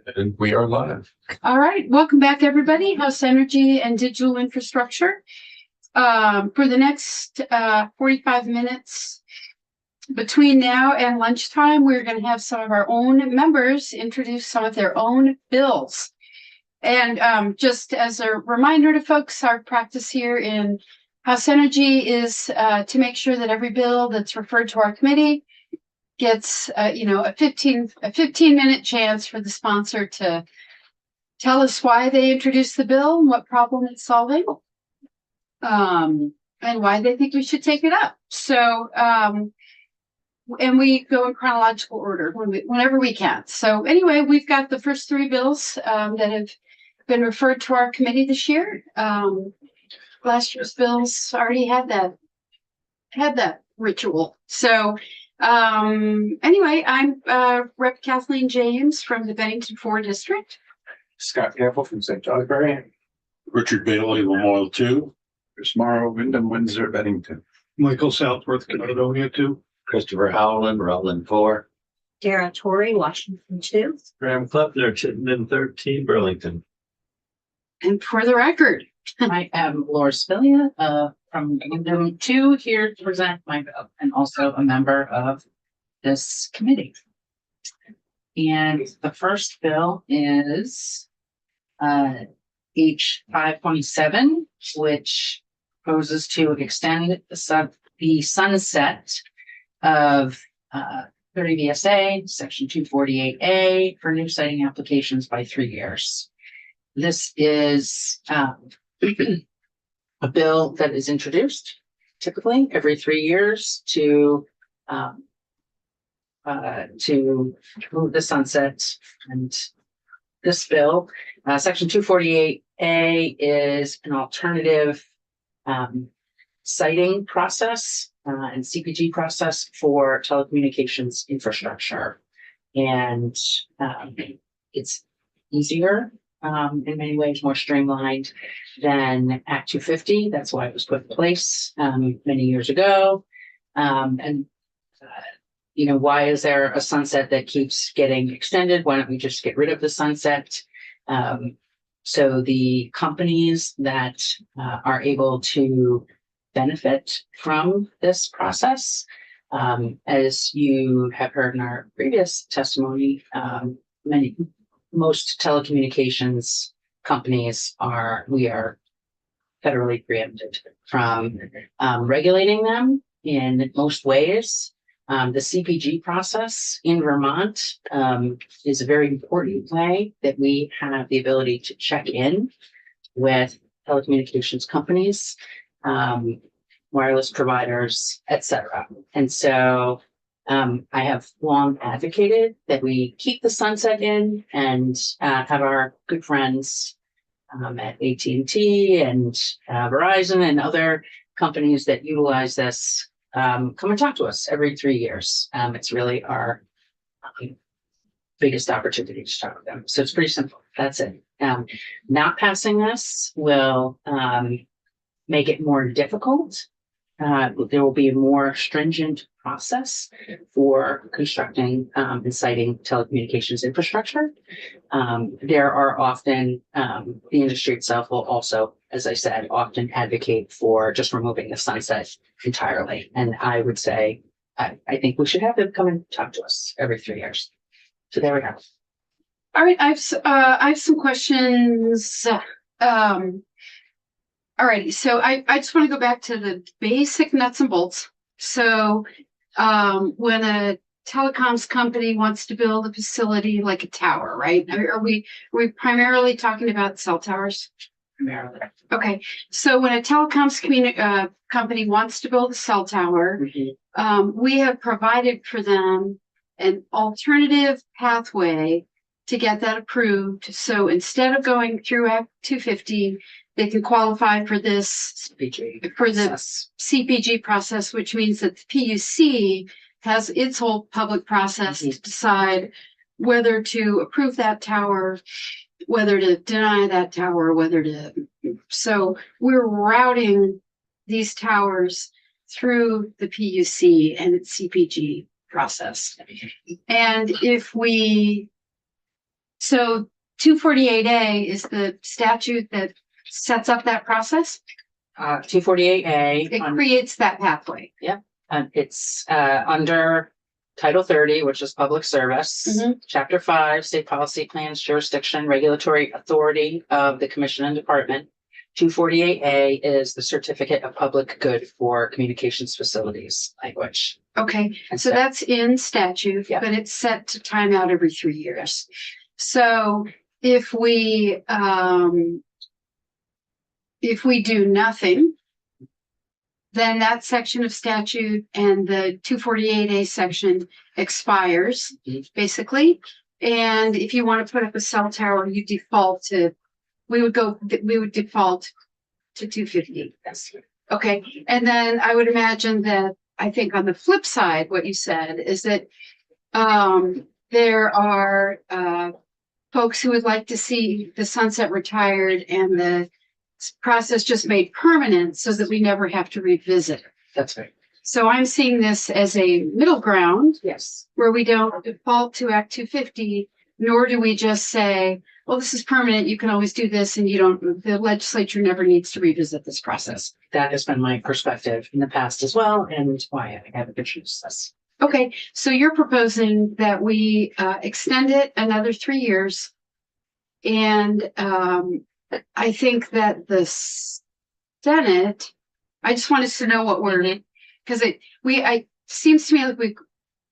And we are live. All right, welcome back, everybody. House Energy and Digital Infrastructure. For the next 45 minutes between now and lunchtime, we're going to have some of our own members introduce some of their own bills. And just as a reminder to folks, our practice here in House Energy is to make sure that every bill that's referred to our committee gets a 15-minute chance for the sponsor to tell us why they introduced the bill and what problem it's solving, and why they think we should take it up. So, and we go in chronological order whenever we can. So anyway, we've got the first three bills that have been referred to our committee this year. Last year's bills already had that ritual. So anyway, I'm Rep. Kathleen James from the Bennington 4 District. Scott Campbell from St. Johnsbury. Richard Bailey, Lamoille 2. Chris Morrow, Wyndham, Windsor, Bennington. Michael Southworth, Caledonia 2. Christopher Howland, Rutland 4. Dara Torrey, Washington 2. Graham Kleppner, Chittenden 13, Burlington. And for the record, I am Laura Spilia from Wyndham 2 here to present my bill and also a member of this committee. And the first bill is H527, which proposes to extend the sunset of 30 VSA section 248A for new siting applications by 3 years. This is a bill that is introduced typically every 3 years to move the sunset. And this bill, section 248A, is an alternative siting process and CPG process for telecommunications infrastructure. And it's easier, in many ways more streamlined than Act 250. That's why it was put in place many years ago. Why is there a sunset that keeps getting extended? Why don't we just get rid of the sunset? So the companies that are able to benefit from this process, as you have heard in our previous testimony, most telecommunications companies we are federally preempted from regulating them in most ways. The CPG process in Vermont is a very important way that we have the ability to check in with telecommunications companies, wireless providers, etc. And so I have long advocated that we keep the sunset in and have our good friends at AT&T and Verizon and other companies that utilize this come and talk to us every 3 years. It's really our biggest opportunity to talk with them. So it's pretty simple. That's it. Not passing this will make it more difficult. There will be a more stringent process for constructing and siting telecommunications infrastructure. There are often, the industry itself will also, as I said, often advocate for just removing the sunset entirely. And I would say, I think we should have them come and talk to us every 3 years. So there we go. all right, I have some questions. All righty, so I just want to go back to the basic nuts and bolts. So when a telecoms company wants to build a facility like a tower, right? Are we primarily talking about cell towers? Primarily. Okay, so when a telecoms company wants to build a cell tower, we have provided for them an alternative pathway to get that approved. So instead of going through Act 250, they can qualify for this CPG process, which means that the PUC has its whole public process to decide whether to approve that tower, whether to deny that tower, so we're routing these towers through the PUC and its CPG process. And if we So 248A is the statute that sets up that process. 248A. It creates that pathway. It's under Title 30, which is public service. Mhm. Chapter 5, state policy plans, jurisdiction, regulatory authority of the commission and department. 248A is the certificate of public good for communications facilities language. Okay, And so that's in statute, Yeah. but it's set to time out every 3 years. So if we do nothing, then that section of statute and the 248A section expires, Mhm. basically. And if you want to put up a cell tower, you default to, we would default to 250. Yes. Okay, and then I would imagine that, I think on the flip side, what you said is that there are folks who would like to see the sunset retired and the process just made permanent so that we never have to revisit. That's right. So I'm seeing this as a middle ground Yes. where we don't default to Act 250, nor do we just say, well, this is permanent, you can always do this, and the legislature never needs to revisit this process. That has been my perspective in the past as well, and why I haven't choose this. Okay, so you're proposing that we extend it another 3 years. And I think that the Senate, I just want us to know what we're, because seems to me like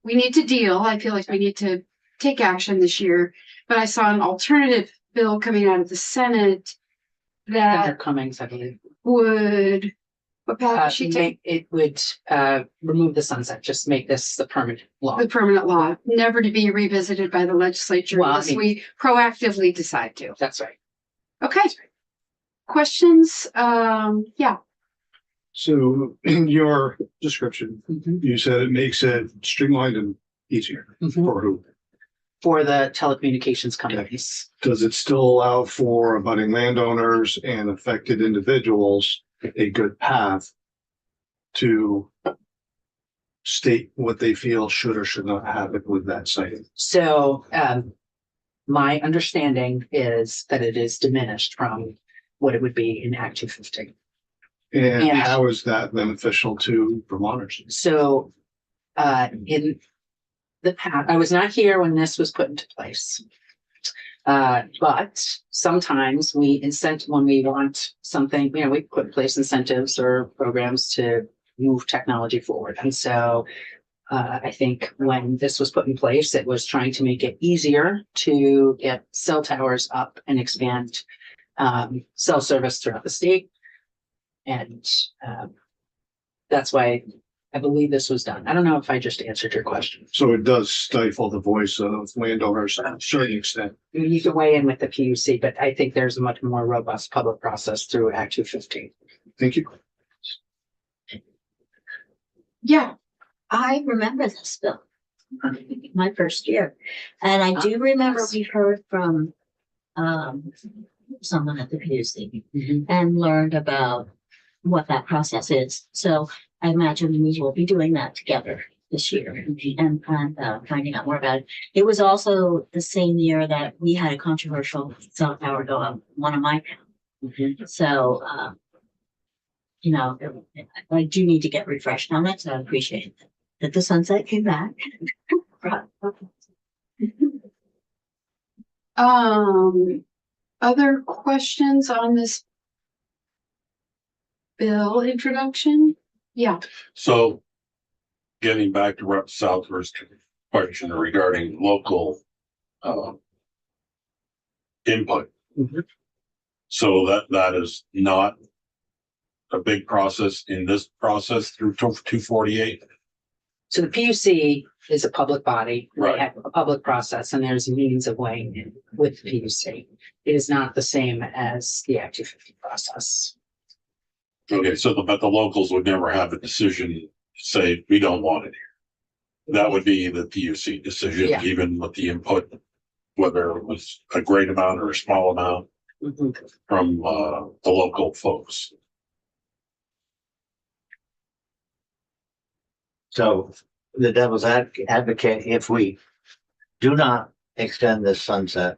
we need to deal. I feel like we need to take action this year. But I saw an alternative bill coming out of the Senate Senator that Cummings, I believe. would, what path would she take? It would remove the sunset, just make this the permanent law. The permanent law, never to be revisited by the legislature Well, I unless mean- we proactively decide to. That's right. Okay. Questions? Yeah. So in your description, Mhm. you said it makes it streamlined and easier Mhm. for who? For the telecommunications companies. Does it still allow for abutting landowners and affected individuals a good path to state what they feel should or should not happen with that site? So my understanding is that it is diminished from what it would be in Act 250. And And- how is that beneficial to Vermonters? So in the past, I was not here when this was put into place. But sometimes when we want something, we put in place incentives or programs to move technology forward. And so I think when this was put in place, it was trying to make it easier to get cell towers up and expand cell service throughout the state. And that's why I believe this was done. I don't know if I just answered your question. So it does stifle the voice of landowners to a certain extent. You can weigh in with the PUC, but I think there's a much more robust public process through Act 250. Thank you. Yeah. I remember this bill, my first year. And I do remember we heard from someone at the PUC and learned about what that process is. So I imagine we will be doing that together this year and finding out more about it. It was also the same year that we had a controversial cell tower go up one of my towns. So, I do need to get refreshed on it. So I appreciate that the sunset came back. Other questions on this bill introduction? Yeah. So getting back to Rep. Southworth's question regarding local input. Mhm. So that is not a big process in this process through 248. So the PUC is a public body. They Right. have a public process and there's a means of weighing in with the PUC. It is not the same as the Act 250 process. Okay, so but the locals would never have a decision to say, we don't want it here. That would be the PUC decision, Yeah. even with the input, whether it was a great amount or a small amount from the local folks. So the devil's advocate, if we do not extend this sunset,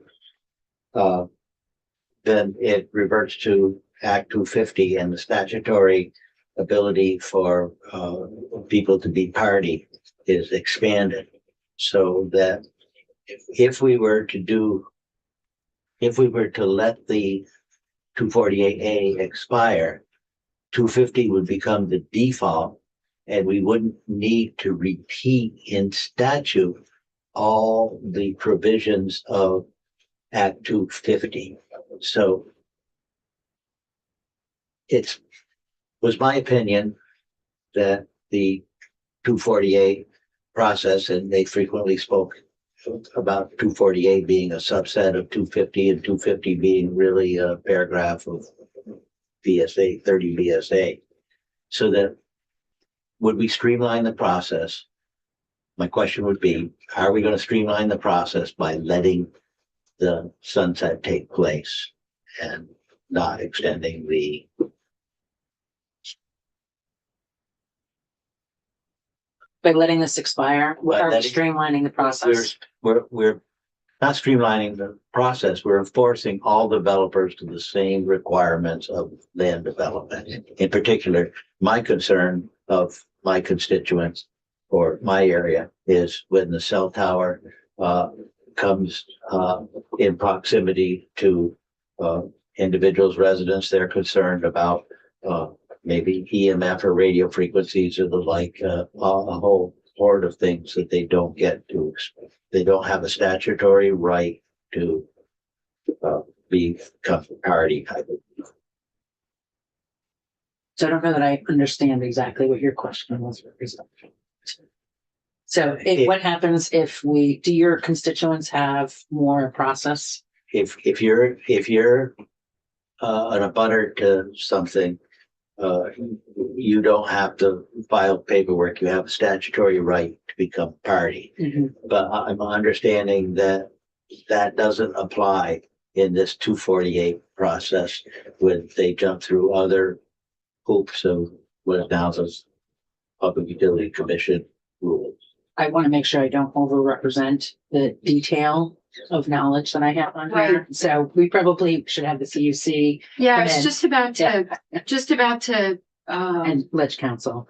then it reverts to Act 250 and the statutory ability for people to be party is expanded. So that if we were to let the 248A expire, 250 would become the default, and we wouldn't need to repeat in statute all the provisions of Act 250. So it was my opinion that the 248 process, and they frequently spoke about 248 being a subset of 250 and 250 being really a paragraph of VSA, 30 VSA. So that would we streamline the process? My question would be, are we going to streamline the process by letting the sunset take place and not extending the By letting this expire, By are we letting- streamlining the process? we're not streamlining the process, we're enforcing all developers to the same requirements of land development. In particular, my concern of my constituents or my area is when the cell tower comes in proximity to individuals' residents, they're concerned about maybe EMF or radio frequencies or the like, a whole horde of things that they don't get to. They don't have a statutory right to become party, I believe. So I don't know that I understand exactly what your question was. So what happens if do your constituents have more process? If you're an abutter to something, you don't have to file paperwork. You have a statutory right to become party. Mhm. But I'm understanding that that doesn't apply in this 248 process when they jump through other hoops of what is now the Public Utility Commission rules. I want to make sure I don't over-represent the detail of knowledge that I have on here. So we probably should have the CUC Yeah, I Come was in. just about to and Ledge Council.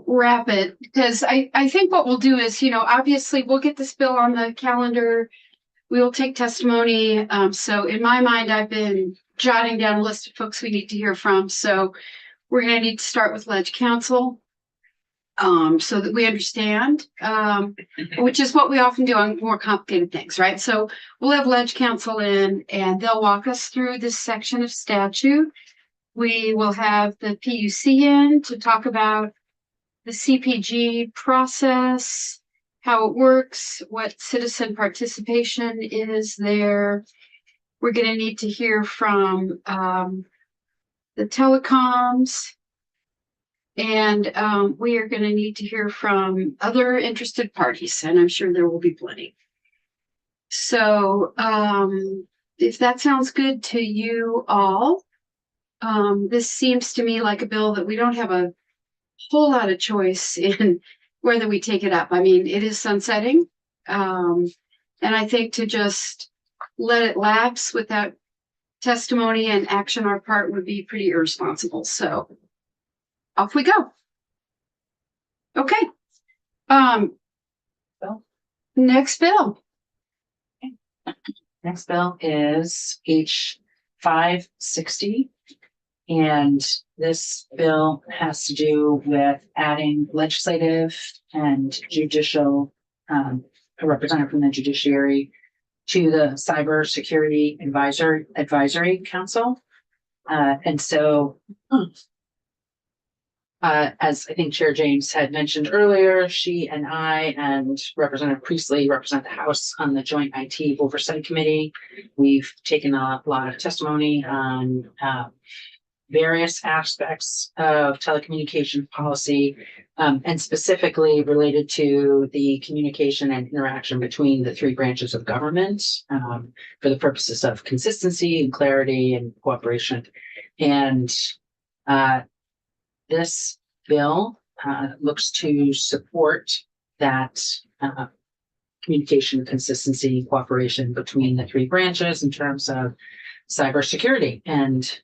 wrap it, because I think what we'll do is, obviously we'll get this bill on the calendar. We will take testimony. So in my mind, I've been jotting down a list of folks we need to hear from. So we're going to need to start with Ledge Council. So that we understand, which is what we often do on more complicated things, right? So we'll have Ledge Council in and they'll walk us through this section of statute. We will have the PUC in to talk about the CPG process, how it works, what citizen participation is there. We're going to need to hear from the telecoms. And we are going to need to hear from other interested parties, and I'm sure there will be plenty. So if that sounds good to you all, this seems to me like a bill that we don't have a whole lot of choice in whether we take it up. I mean, it is sunsetting. And I think to just let it lapse without testimony and action on our part would be pretty irresponsible. So off we go. Okay. Next bill. Next bill is H560. And this bill has to do with adding legislative and judicial, a representative from the judiciary to the Cybersecurity Advisory Council. And so as I think Chair James had mentioned earlier, she and I and Representative Priestley represent the House on the Joint IT Oversight Committee. We've taken a lot of testimony on various aspects of telecommunication policy, and specifically related to the communication and interaction between the three branches of government, for the purposes of consistency and clarity and cooperation. And this bill looks to support that communication, consistency, cooperation between the three branches in terms of cybersecurity, and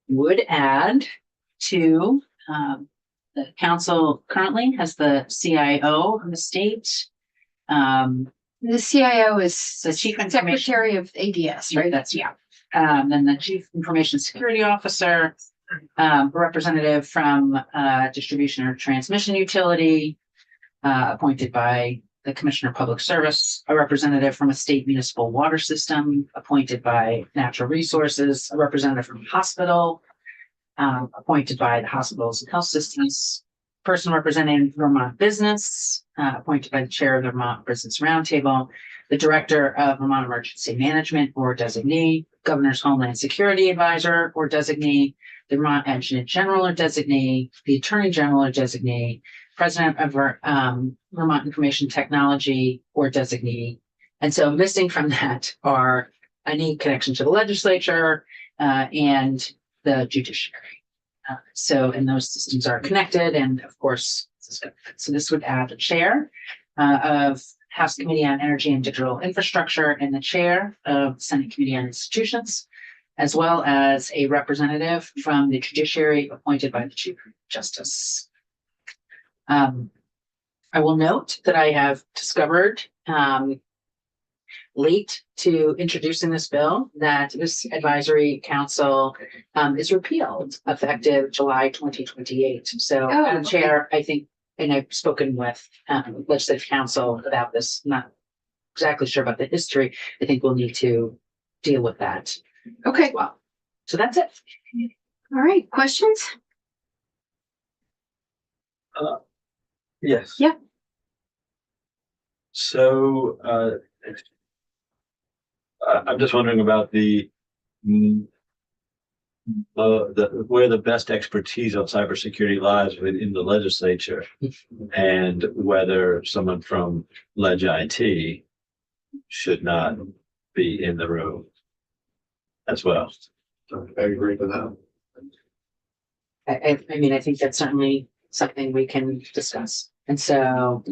would add to the council currently has the CIO of the state. The CIO is The Chief Information Secretary of ADS, right? That's then the Chief Information Security Officer, a representative from distribution or transmission utility, appointed by the Commissioner of Public Service, a representative from a state municipal water system, appointed by Natural Resources, a representative from a hospital, appointed by the hospitals and health systems, person representing Vermont business, appointed by the chair of the Vermont Business Roundtable, the director of Vermont Emergency Management or designee, Governor's Homeland Security Advisor or designee, the Vermont Adjutant General or designee, the Attorney General or designee, President of Vermont Information Technology or designee. And so missing from that are any connection to the legislature and the judiciary. And those systems are connected, and of course, so this would add the chair of House Committee on Energy and Digital Infrastructure and the chair of Senate Committee on Institutions, as well as a representative from the judiciary appointed by the Chief Justice. I will note that I have discovered late to introducing this bill that this advisory council is repealed effective July 2028. So, Madam Chair, I think, and I've spoken with legislative council about this, not exactly sure about the history. I think we'll need to deal with that. Okay. Well, so that's it. All right. Questions? Yes. Yeah. So, I'm just wondering about the where the best expertise on cybersecurity lies within the legislature, and whether someone from Ledge IT should not be in the room as well. I agree with that. I mean, I think that's certainly something we can discuss. And so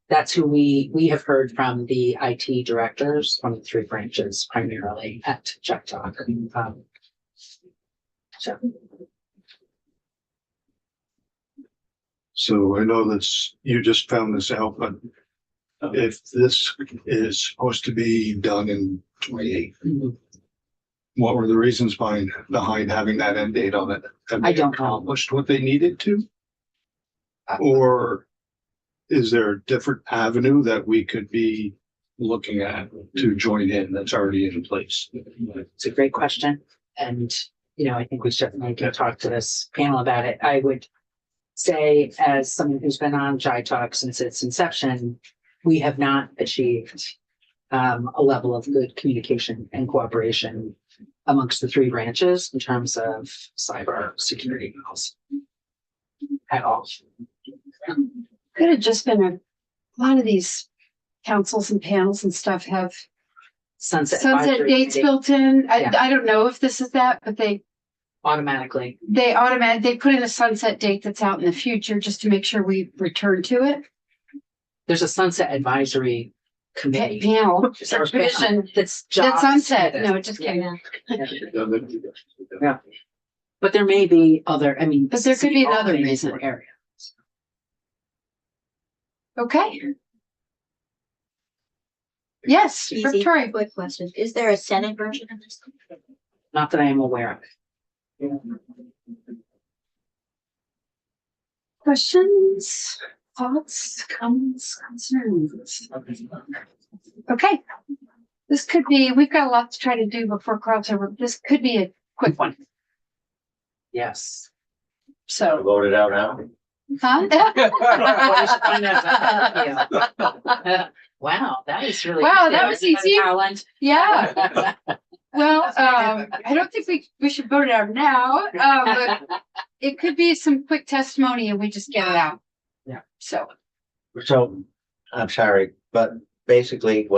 that's who we have heard from the IT directors from the three branches, primarily at Chuck Talk. So I know that's, you just found this out, but if this is supposed to be done in 28, what were the reasons behind having that end date on it? Have I they don't know. accomplished what they needed to? Or is there a different avenue that we could be looking at to join in that's already in place? It's a great question. And, I think we certainly can talk to this panel about it. I would say, as someone who's been on Jai Talk since its inception, we have not achieved a level of good communication and cooperation amongst the three branches in terms of cyber security at all. Could have just been a lot of these councils and panels and stuff have Sunset sunset dates built in. Yeah. I don't know if this is that, but they automatically. they put in a sunset date that's out in the future just to make sure we return to it. There's a sunset advisory committee. Panel, Or commission that's that's sunset. job- No, just kidding. Yeah. But there may be other, But there could be City Hall another may be reason. one area. Okay. Yes, Easy, Victoria. quick question. Is there a Senate version of this? Not that I am aware of. Questions, thoughts, comments, concerns? Okay. This could be, we've got a lot to try to do before crossover. This could be a quick one. Yes. So, Vote it out now. huh? Well, you should find out about Wow, that is really. Wow, that was easy. Talent. Yeah. Well, I don't think we should vote it out now, but it could be some quick testimony and we just get it out. Yeah. So, So, I'm sorry, but basically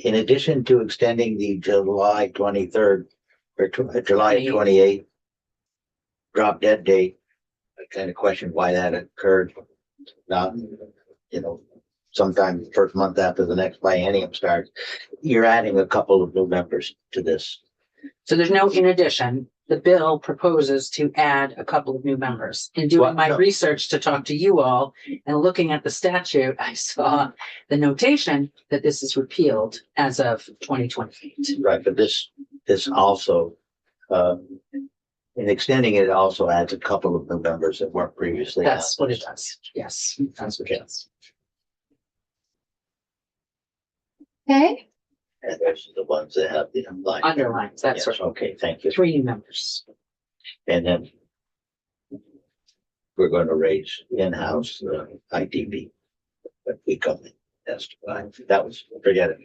in addition to extending the July 23rd or July 28th drop dead date, I kind of questioned why that occurred. not, sometime the first month after the next biennium starts, you're adding a couple of new members to this. So there's no in addition. The bill proposes to add a couple of new members. In doing Well, my no. research to talk to you all and looking at the statute, I saw the notation that this is repealed as of 2028. Right, but this also, in extending it, also adds a couple of new members that weren't previously. That's on what this. it does. Yes, that's what it does. Okay, And those are the ones that have the underline. Underlines, that's Yes, right. okay, thank you. 3 new members. And then we're going to raise in-house IDB. But we come in, testify. That was, forget it.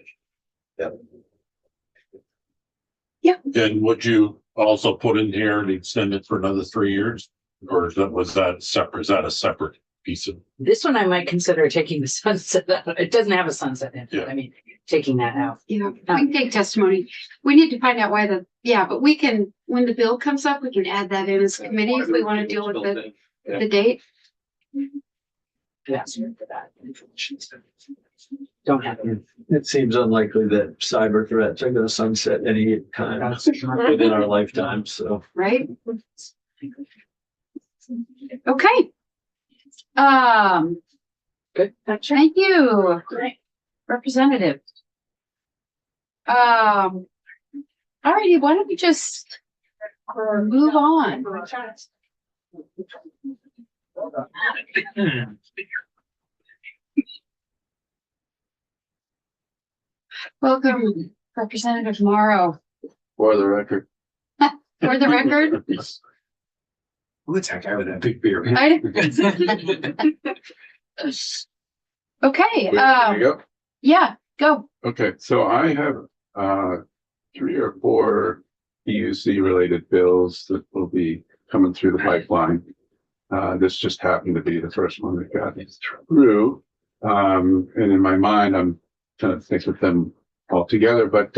Yep. And would you also put in here to extend it for another 3 years? Or was that separate? Is that a separate piece of? This one I might consider taking the sunset out. It doesn't have a sunset in it. Yeah. I mean, taking that out. yeah, we can take testimony. We need to find out why but we can, when the bill comes up, we can add that in as a committee if we want to deal with the date. Yes, for that. Don't have it. It seems unlikely that cyber threats are gonna sunset any time within our lifetime, so. Right? Okay. Good. Thank you, Representative. Alrighty, why don't we just move on? Welcome, Representative Morrow. For the record. For the record, Let's heck out of that big beer. okay, There you go. yeah, go. Okay, so I have 3 or 4 PUC related bills that will be coming through the pipeline. This just happened to be the first one that got through. And in my mind, I'm trying to think of them all together, but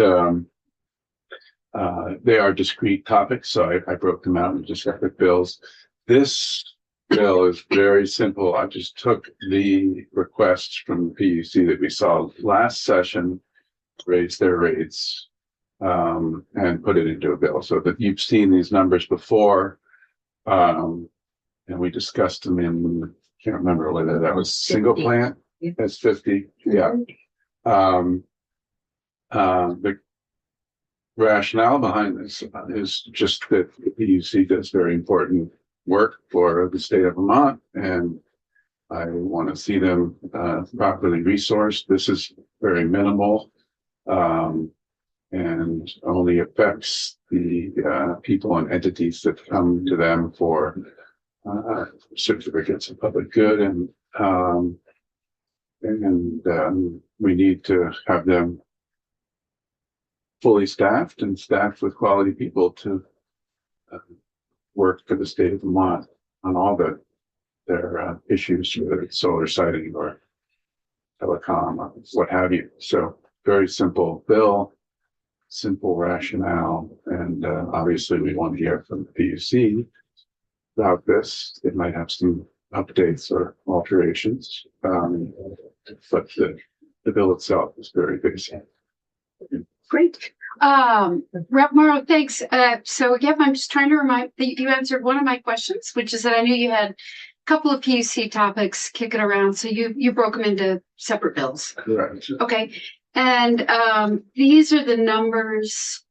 they are discrete topics, so I broke them out into separate bills. This bill is very simple. I just took the requests from the PUC that we saw last session, raise their rates, and put it into a bill so that you've seen these numbers before. And we discussed them in, can't remember whether that was single 50. plant. Yeah. That's 50, yeah. The rationale behind this is just that the PUC does very important work for the state of Vermont, and I want to see them properly resourced. This is very minimal and only affects the people and entities that come to them for certificates of public good, and we need to have them fully staffed and staffed with quality people to work for the state of Vermont on all their issues, whether it's solar siting or telecom or what have you. So very simple bill, simple rationale, and obviously we want to hear from the PUC about this. It might have some updates or alterations, but the bill itself is very basic. Great. Rep Morrow, thanks. So again, I'm just trying to remind that you answered one of my questions, which is that I knew you had a couple of PUC topics kicking around. So you broke them into separate bills. Correct. Okay. And these are the numbers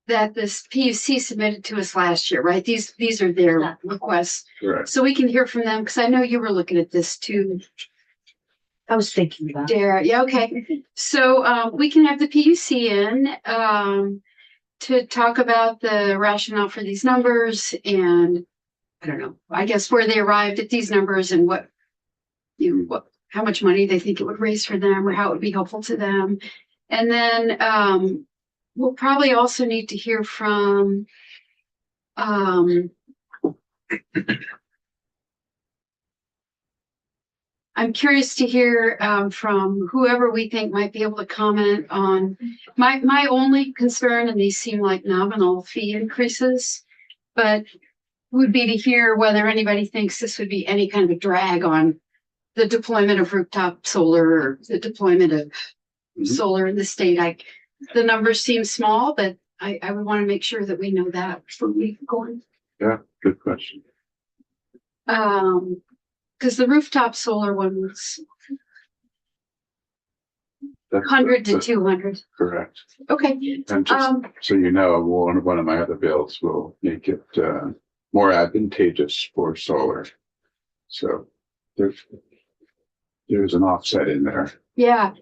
that this PUC submitted to us last year, right? These are their requests. Correct. So we can hear from them because I know you were looking at this too. I was thinking about. Dara, yeah, okay. So we can have the PUC in to talk about the rationale for these numbers and I don't know, I guess where they arrived at these numbers and what how much money they think it would raise for them or how it would be helpful to them. And then we'll probably also need to hear from I'm curious to hear from whoever we think might be able to comment on my only concern, and these seem like nominal fee increases, but would be to hear whether anybody thinks this would be any kind of a drag on the deployment of rooftop solar or the deployment of Mhm. solar in the state. The numbers seem small, but I would want to make sure that we know that before we go on. Yeah, good question. Because the rooftop solar one was That's 100 to that's 200. correct. Okay. And just so you know, one of my other bills will make it more advantageous for solar. So there's an offset in there. Yeah.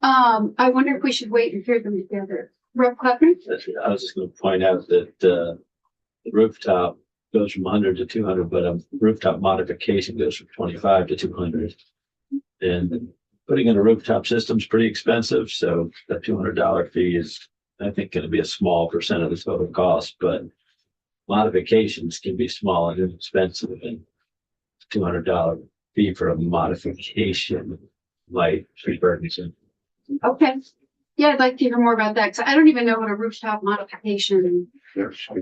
I wonder if we should wait and hear them together. Rep. Kleppner? I was just gonna point out that, the rooftop goes from 100 to 200, but a rooftop modification goes from 25 to 200. And putting in a rooftop system is pretty expensive, so that $200 fee is, I think, gonna be a small percent of the total cost, but modifications can be small and inexpensive, and $200 fee for a modification might be burdensome. Okay. Yeah, I'd like to hear more about that because I don't even know what a rooftop modification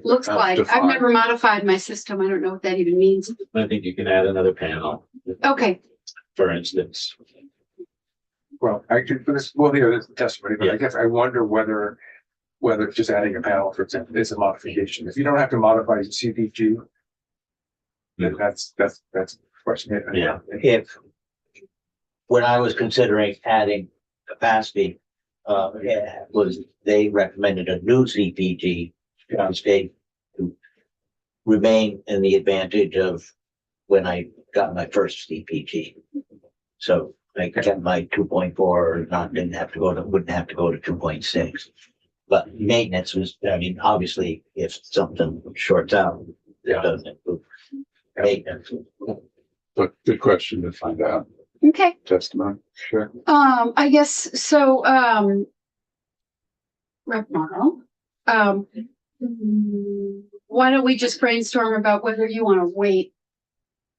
looks like. I've never modified my system. I don't know what that even means. I think you can add another panel, Okay. for instance. Well, I could, we'll hear this testimony, but Yeah. I guess I wonder whether just adding a panel, for example, is a modification. If you don't have to modify CPG, then that's a question. Yeah. If, when I was considering adding capacity, they recommended a new CPG downstate to remain in the advantage of when I got my first CPG. So I kept my 2.4, or wouldn't have to go to 2.6. But maintenance was, I mean, obviously, if something shorts out, it doesn't improve maintenance. But good question to find out. Okay. Testimony. Sure. I guess so. Rep. Morrow, why don't we just brainstorm about whether you want to wait,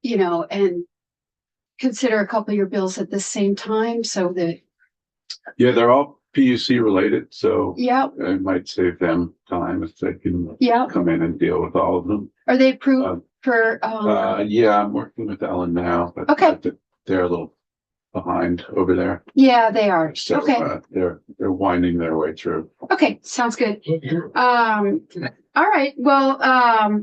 and consider a couple of your bills at the same time so that, Yeah, they're all PUC related, so yeah, it might save them time if they can yeah. come in and deal with all of them. Are they approved for, Yeah, I'm working with Ellen now, but Okay. they're a little behind over there. yeah, they are. So Okay. they're winding their way through. Okay. Sounds good. All right. Well,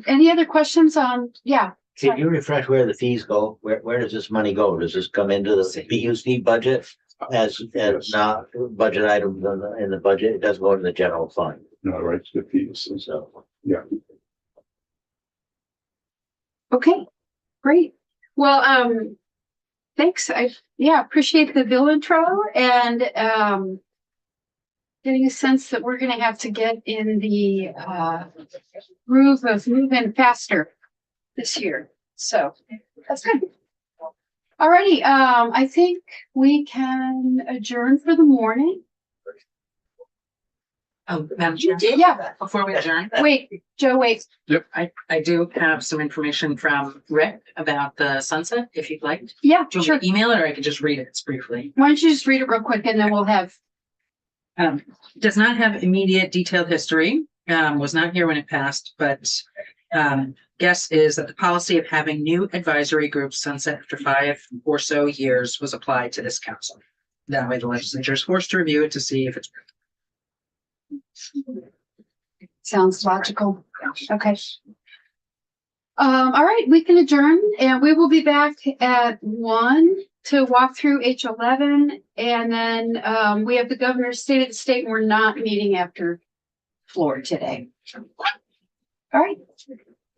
any other questions on, yeah. Can you refresh where the fees go? Where does this money go? Does this come into the PUC budget as Yes. not budget items in the budget? It doesn't go into the general fund. No, right to the PUC. So Okay, great. Well, thanks. Appreciate the bill intro and getting a sense that we're gonna have to get in the groove of moving faster this year. So that's good. Alrighty, I think we can adjourn for the morning. Madam Chair, Yeah, before we adjourn, wait, Joe, wait. I do have some information from Rick about the sunset, if you'd like. Yeah, Do you sure. want me to email it or I could just read it briefly? Why don't you just read it real quick and then we'll have, Does not have immediate detailed history, was not here when it passed, but guess is that the policy of having new advisory groups sunset after 5 or so years was applied to this council. That way the legislature is forced to review it to see if it's. sounds logical. Okay. All right, we can adjourn and we will be back at 1 to walk through H11. And then we have the governor's state of the state and we're not meeting after floor today. All right.